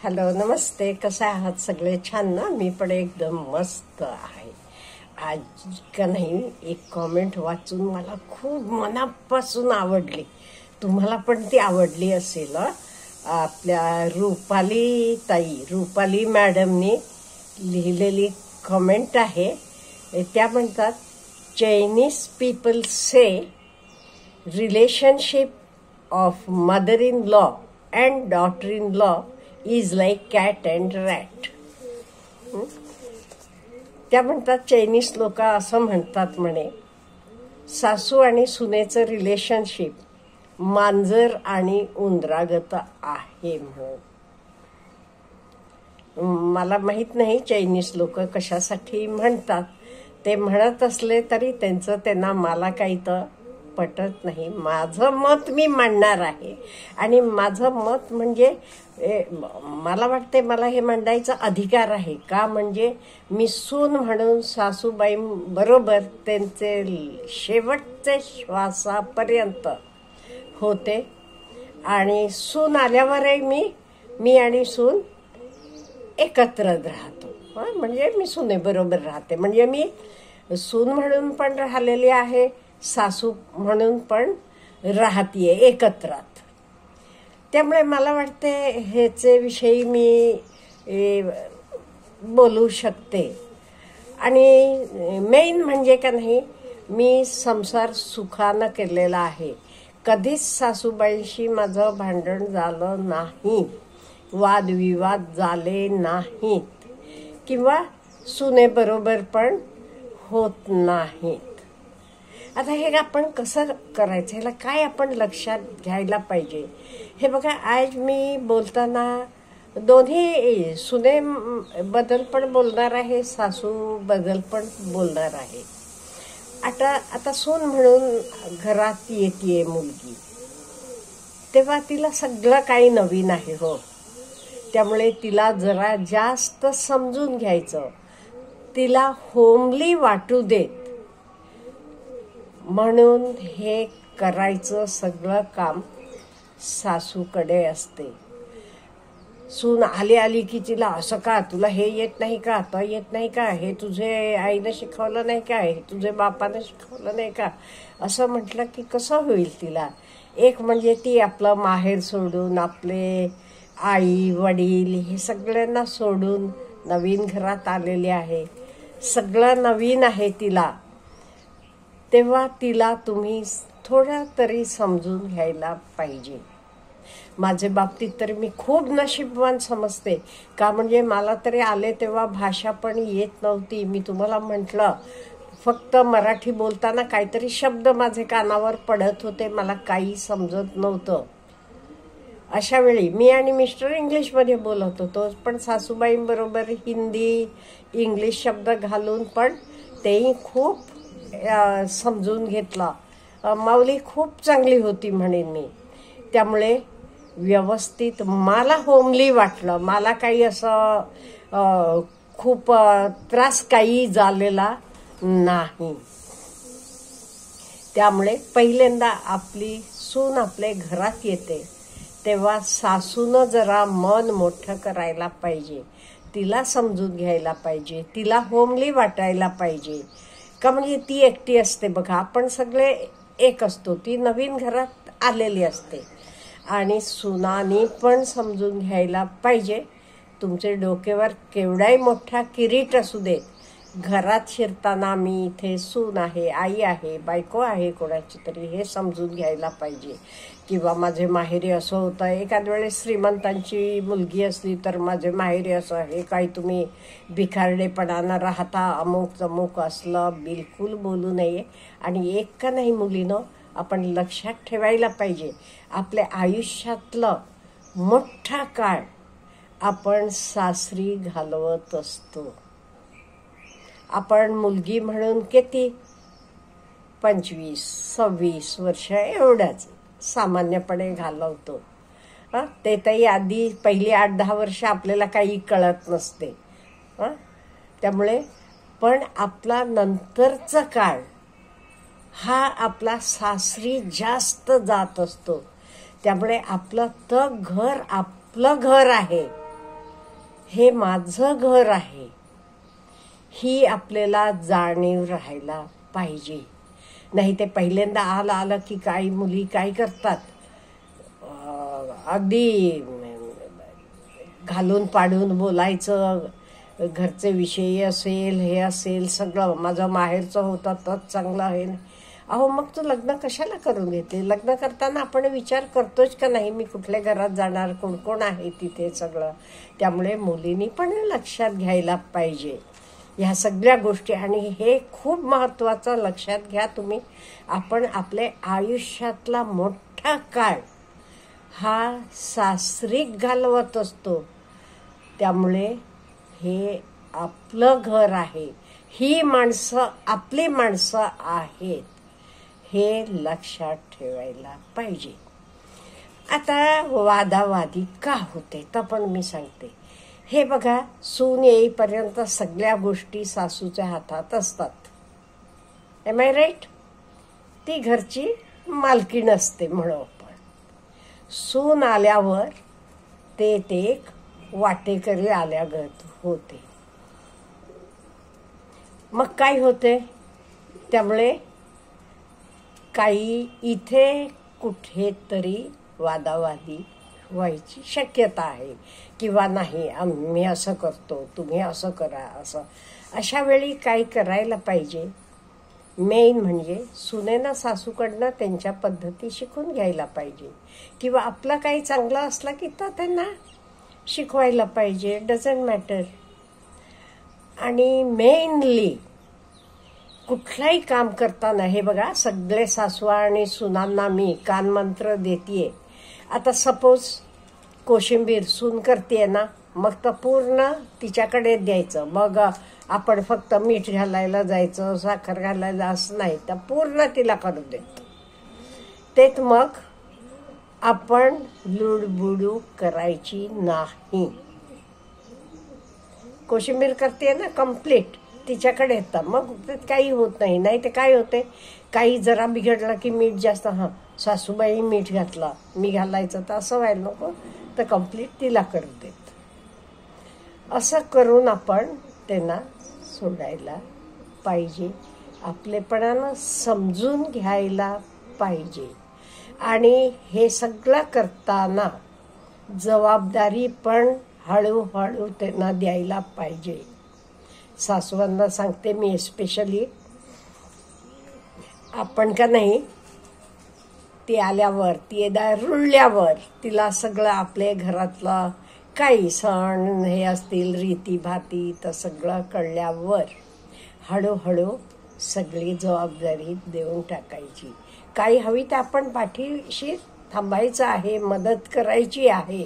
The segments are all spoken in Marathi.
हॅलो, नमस्ते. कसे आहात सगळे? छान ना? मी पण एकदम मस्त आहे. आज का नाही एक कॉमेंट वाचून मला खूप मनापासून आवडली. तुम्हाला पण ती आवडली असेल. आपल्या रुपाली मॅडमनी लिहिलेली कॉमेंट आहे. त्या म्हणतात, Chinese people say relationship of mother in law and daughter in law is like cat and rat. त्या म्हणतात, चायनीज लोक असं म्हणतात म्हणे, सासू आणि सुनेचं रिलेशनशिप मांजर आणि उंदरागत आहे म्हणून. मला माहित नाही चायनीज लोक कशासाठी म्हणतात. ते म्हणत असले तरी त्यांना मला काही तर पटत नाही. माझं मत मी मांडणार आहे. आणि माझं मत म्हणजे मला वाटते मला हे मांडायचा अधिकार आहे. का म्हणजे मी सून म्हणून सासूबाई बरोबर त्यांचे शेवटचे श्वासापर्यंत होते. आणि सून आल्यावरही मी आणि सून एकत्र राहतो. म्हणजे मी सुनेबरोबर राहते. म्हणजे मी सून म्हणून पण राहिलेली आहे, सासू म्हणून पण राहतीये एकत्रात. त्यामुळे मला वाटते ह्याचे विषयी मी बोलू शकते. आणि मेन म्हणजे का नाही, मी संसार सुखानं केलेला आहे. कधीच सासूबाईंशी माझं भांडण झालं नाही, वादविवाद झाले नाहीत, किंवा सुनेबरोबर पण होत नाहीत. आता हे आपण कसं करायचं, ह्याला काय आपण लक्षात घ्यायला पाहिजे. हे बघा, आज मी बोलताना दोन्ही सुने बद्दल पण बोलणार आहे, सासू बद्दल पण बोलणार आहे. आता सून म्हणून घरात येते मुलगी, तेव्हा तिला सगळं काही नवीन आहे हो. त्यामुळे तिला जरा जास्त समजून घ्यायचं, तिला होमली वाटू देत म्हणून हे करायचं सगळं काम सासूकडे असते. सून आली की तिला असं का, तुला हे येत नाही का, तो येत नाही का, हे तुझे आईनं शिकवलं नाही का, हे तुझे बापानं शिकवलं नाही का, असं म्हटलं की कसं होईल तिला. एक म्हणजे ती आपलं माहेर सोडून, आपले आई वडील हे सगळ्यांना सोडून नवीन घरात आलेली आहे. सगळं नवीन आहे तिला. तेव्हा तिला तुम्ही थोडं तरी समजून घ्यायला पाहिजे. माझ्या बाबतीत तर मी खूप नशीबवान समजते. का म्हणजे मला तरी आले तेव्हा भाषा पण येत नव्हती. मी तुम्हाला म्हटलं, फक्त मराठी बोलताना काहीतरी शब्द माझे कानावर पडत होते, मला काही समजत नव्हतं. अशा वेळी मी आणि मिस्टर इंग्लिशमध्ये बोलत होतो, पण सासूबाईंबरोबर हिंदी इंग्लिश शब्द घालून पण तेही खूप समजून घेतला. माऊली खूप चांगली होती म्हणेन मी. त्यामुळे व्यवस्थित मला होमली वाटलं. मला काही असं खूप त्रास काही झालेला नाही. त्यामुळे पहिल्यांदा आपली सून आपल्या घरात येते तेव्हा सासूनं जरा मन मोठं करायला पाहिजे, तिला समजून घ्यायला पाहिजे, तिला होमली वाटायला पाहिजे. का म्हणजे ती एकटी असते बघा, आपण सगळे एक असतो. ती नवीन घरात आलेली असते. आणि सुनानी पण समजून घ्यायला पाहिजे, तुमचे डोक्यावर केवढाही मोठा किरीट असू दे, घरात शिरताना मी इथे सून आहे, आई आहे, बायको आहे कोणाची तरी, हे समजून घ्यायला पाहिजे. किंवा माझे माहेरी असं होतं, एखाद वेळेस श्रीमंतांची मुलगी असली तर माझे माहेरी असं आहे, काही तुम्ही भिकारडेपणानं राहता, अमुक तमुक असलं बिलकुल बोलू नये. आणि एक का नाही मुलीनं, आपण लक्षात ठेवायला पाहिजे, आपल्या आयुष्यातलं मोठा काळ आपण सासरी घालवत असतो. आपण मुलगी म्हणून किती 25-26 वर्ष एवढ्याच सामान्यपणे घालवतो. ते तरी आधी पहिली 8-10 वर्ष आपल्याला काही कळत नसते. त्यामुळे पण आपला नंतरचा काळ हा आपला सासरी जास्त जात असतो. त्यामुळे आपलं घर आहे. हे माझं घर आहे ही आपल्याला जाणीव राहायला पाहिजे. नाही ते पहिल्यांदा आलं की काही मुली काय करतात, अगदी घालून पाडून बोलायचं, घरचे विषय असेल हे असेल सगळं, माझं माहेरचं होतं तोच चांगलं आहे. अहो मग तू लग्न कशाला करून घेते? लग्न करताना आपण विचार करतोच का नाही मी कुठल्या घरात जाणार, कोण कोण आहे तिथे सगळं. त्यामुळे मुलींनी पण लक्षात घ्यायला पाहिजे ह्या सगळ्या गोष्टी. आणि हे खूप महत्त्वाचं लक्षात घ्या तुम्ही, आपण आपल्या आयुष्यातला मोठा काळ हा सासरी घालवत असतो. त्यामुळे हे आपलं घर आहे, ही माणसं आपली माणसं आहेत हे लक्षात ठेवायला पाहिजे. आता वादावादी का होते तर पण मी सांगते. हे बघा, सून येईपर्यंत सगळ्या गोष्टी सासूच्या हातात असतात. Am I right? ती घरची मालकीण असते म्हणू आपण. सून आल्यावर ते एक वाटेकरी आल्यागत होते. मग काय होते? त्यामुळे काही इथे कुठेतरी वादावादी व्हायची शक्यता आहे. किंवा नाही आम्ही असं करतो तुम्ही असं करा असं. अशा वेळी काय करायला पाहिजे? मेन म्हणजे सुनेनं सासूकडनं त्यांच्या पद्धती शिकून घ्यायला पाहिजे. किंवा आपलं काही चांगलं असलं की तर त्यांना शिकवायला पाहिजे. Doesn't matter. आणि मेनली कुठलाही काम करताना हे बघा, सगळे सासवा आणि सुनांना मी कानमंत्र देतीये. आता सपोज कोशिंबीर सून करते ना, मग तर पूर्ण तिच्याकडे द्यायचं. मग आपण फक्त मीठ घालायला जायचं, साखर घालायला असं नाही, तर पूर्ण तिला करू देत. तेच मग आपण लुडबुडू करायची नाही. कोशिंबीर करते ना कम्प्लीट तिच्याकडे येतं, मग काही होत नाही. नाही ते काय होते, काही जरा बिघडलं की मीठ जास्त, हां सासूबाई मीठ घातला मी घालायचं, तर असं व्हायला नको, तर कम्प्लीट तिला करू देत. असं करून आपण त्यांना सोडायला पाहिजे. आपलेपणानं समजून घ्यायला पाहिजे. आणि हे सगळं करताना जबाबदारी पण हळूहळू त्यांना द्यायला पाहिजे. सासूबाईंना सांगते मी स्पेशली, आपण का नाही ती आल्यावर ती रुळल्यावर तिला सगळं आपल्या घरातलं काही सण हे असतील रीती भाती तर सगळं कळल्यावर हळूहळू सगळी जबाबदारी देऊन टाकायची. काही हवी तर आपण पाठीशी थांबायचं आहे, मदत करायची आहे.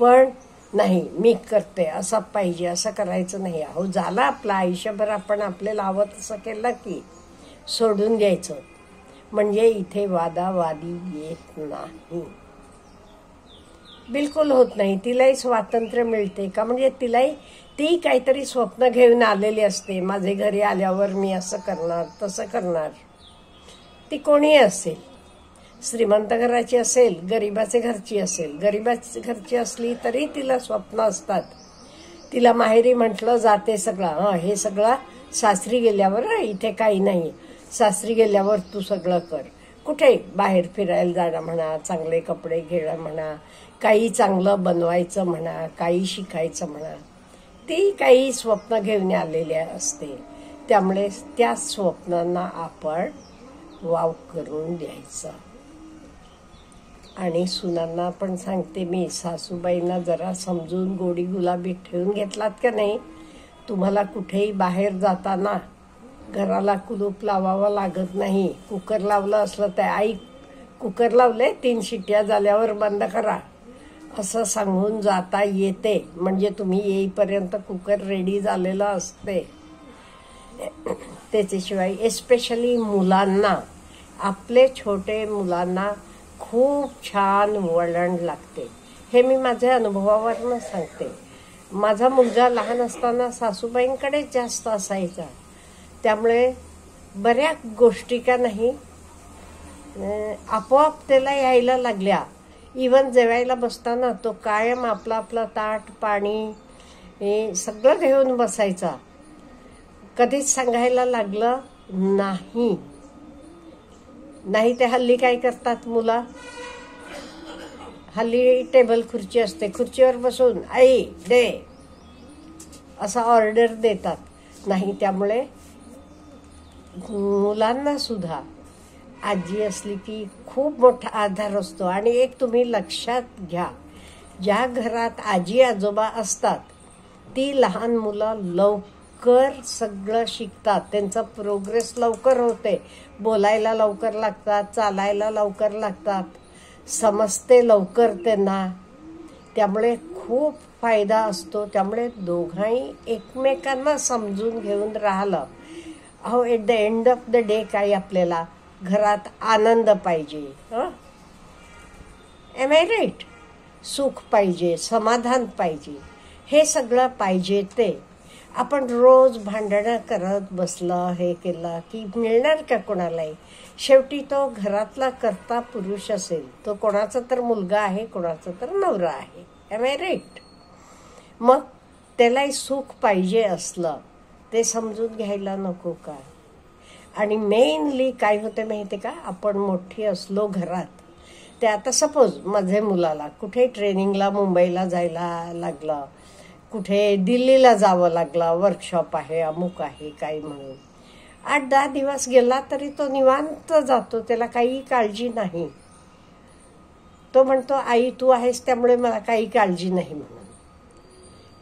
पण नाही मी करते असं पाहिजे असं करायचं नाही. अहो झालं आपलं आयुष्यभर आपण आपल्याला हवं तसं केलं की सोडून द्यायचं. म्हणजे इथे वादावादी येत नाही, बिलकुल होत नाही. तिलाही स्वातंत्र्य मिळते का, म्हणजे तिलाही ती काहीतरी स्वप्न घेऊन आलेली असते. माझे घरी आल्यावर मी असं करणार तसं करणार. ती कोणी असेल, श्रीमंत घराची असेल, गरिबाचे घरची असेल. गरिबाची घरची असली तरी तिला स्वप्न असतात. तिला माहेरी म्हटलं जाते सगळं, हां हे सगळं सासरी गेल्यावर, इथे काही नाही, सासरी गेल्यावर तू सगळं कर. कुठे बाहेर फिरायला जाणं म्हणा, चांगले कपडे घेणं म्हणा, काही चांगलं बनवायचं म्हणा, काही शिकायचं म्हणा, ती काही स्वप्न घेऊन आलेली असते. त्यामुळे त्या स्वप्नांना आपण वाव करून द्यायचं. आणि सुनांना पण सांगते मी, सासूबाईंना जरा समजून गोडी गुलाबी ठेवून घेतलात का नाही, तुम्हाला कुठेही बाहेर जाताना घराला कुलूप लावावं लागत नाही. कुकर लावलं असलं तर आई कुकर लावले 3 शिट्ट्या झाल्यावर बंद करा असं सांगून जाता येते. म्हणजे तुम्ही येईपर्यंत कुकर रेडी झालेलं असते. त्याच्याशिवाय एस्पेशली मुलांना, आपले छोटे मुलांना खूप छान वळण लागते. हे मी माझ्या अनुभवावरनं सांगते. माझा मुलगा लहान असताना सासूबाईंकडेच जास्त असायचा. त्यामुळे बऱ्याच गोष्टी का नाही आपोआप त्याला यायला लागल्या. इवन जेवायला बसताना तो कायम आपलं आपलं ताट पाणी हे सगळं घेऊन बसायचा. कधीच सांगायला लागलं नाही. नाही ते हल्ली काय करतात मुलं, हल्ली टेबल खुर्ची असते, खुर्चीवर बसून आई दे असा ऑर्डर देतात. नाही, त्यामुळे मुलांना सुद्धा आजी असली की खूप मोठा आधार असतो. आणि एक तुम्ही लक्षात घ्या, ज्या घरात आजी आजोबा असतात ती लहान मुलं लवकर सगळं शिकतात, त्यांचा प्रोग्रेस लवकर होते, बोलायला लवकर लागतात, चालायला लवकर लागतात, समजते लवकर त्यांना. त्यामुळे खूप फायदा असतो. त्यामुळे दोघांही एकमेकांना समजून घेऊन राहिलं. अहो, at the end of the day काय आपल्याला घरात आनंद पाहिजे, एम आय राईट? सुख पाहिजे, समाधान पाहिजे, हे सगळं पाहिजे. ते आपण रोज भांडणं करत बसलं, हे केलं की मिळणार का कोणालाही? शेवटी तो घरातला कर्ता पुरुष असेल, तो कोणाचा तर मुलगा आहे, कोणाचा तर नवरा आहे, एम आय राईट? मग त्यालाही सुख पाहिजे असलं ते समजून घ्यायला नको का? आणि मेनली काय होते माहिती का, आपण मोठी असलो घरात, ते आता सपोज माझ्या मुलाला कुठे ट्रेनिंगला मुंबईला जायला लागलं, कुठे दिल्लीला जावं लागलं, वर्कशॉप आहे, अमुक आहे, काही म्हणून 8-10 दिवस गेला तरी तो निवांत जातो, त्याला काही काळजी नाही. तो म्हणतो आई तू आहेस त्यामुळे मला काही काळजी नाही म्हणून.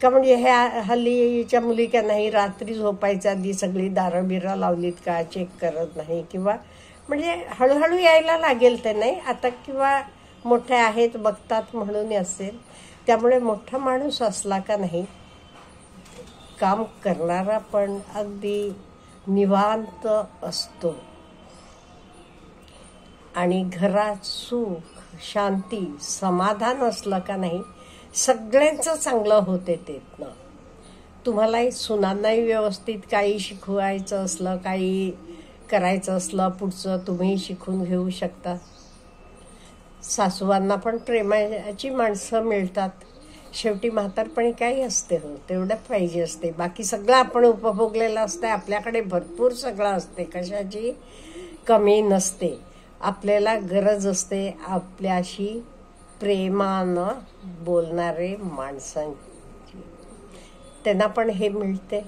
का म्हणजे ह्या हल्लीच्या मुली का नाही, रात्री झोपायच्या आधी सगळी दारं बिरं लावलीत का चेक करत नाही, किंवा म्हणजे हळूहळू यायला लागेल ते, नाही आता, किंवा मोठे आहेत बघतात म्हणून असेल. त्यामुळे मोठा माणूस असला का नाही, काम करणारा पण अगदी निवांत असतो. आणि घरात सुख, शांती, समाधान असलं का नाही, सगळ्यांचं चांगलं होते. तेच ना, तुम्हालाही सुनांनाही व्यवस्थित काही शिकवायचं असलं, काही करायचं असलं पुढचं, तुम्ही शिकून घेऊ शकता. सासूबांना पण प्रेमाची माणसं मिळतात. शेवटी म्हातारपणी काही असते, हो तेवढं पाहिजे असते, बाकी सगळं आपण उपभोगलेलं असतं. आपल्याकडे भरपूर सगळं असते, कशाची कमी नसते. आपल्याला गरज असते आपल्याशी प्रेमानं बोलणारे माणसांची, त्यांना पण हे मिळते.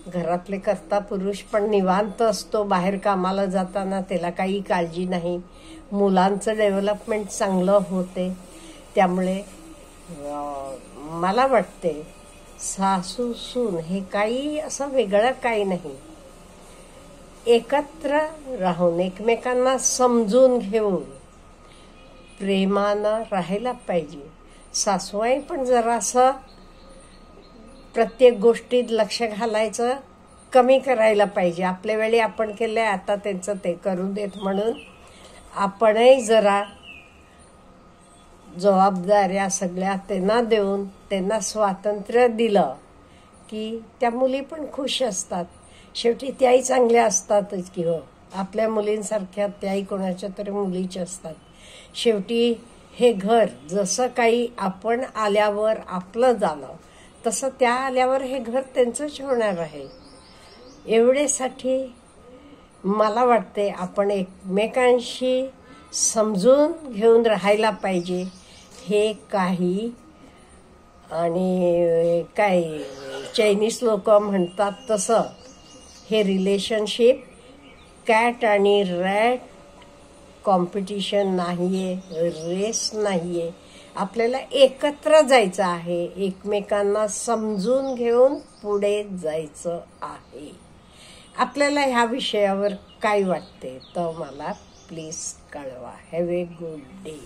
घरातले कर्ता पुरुष पण निवांत असतो, बाहेर कामाला जाताना त्याला काही काळजी नाही, मुलांचं डेव्हलपमेंट चांगलं होते. त्यामुळे मला वाटते सासू सून हे काही असं वेगळं काही नाही, एकत्र राहून एकमेकांना समजून घेऊन प्रेमानं राहायला पाहिजे. सासूबाई पण जरासं प्रत्येक गोष्टीत लक्ष घालायचं कमी करायला पाहिजे. आपल्या वेळी आपण केलंय, आता त्यांचं ते करू देत म्हणून आपणही जरा जबाबदाऱ्या सगळ्या त्यांना देऊन त्यांना स्वातंत्र्य दिलं की त्या मुली पण खुश असतात. शेवटी त्याही चांगल्या असतातच की, हो आपल्या मुलींसारख्या त्याही कोणाच्या तरी मुलीच असतात. शेवटी हे घर जसं काही आपण आल्यावर आपलं झालं, तसं त्या आल्यावर हे घर त्यांचंच होणार आहे. एवढ्यासाठी मला वाटते आपण एकमेकांशी समजून घेऊन राहायला पाहिजे. हे काही आणि काय चायनीज लोक म्हणतात तसं हे रिलेशनशिप कॅट आणि रॅट कॉम्पिटिशन नाहीये, रेस नाहीये. आपल्याला एकत्र जायचं आहे, एकमेकांना समजून घेऊन पुढे जायचं आहे. आपल्याला ह्या विषयावर काय वाटते तर मला प्लीज कळवा. Have a good day.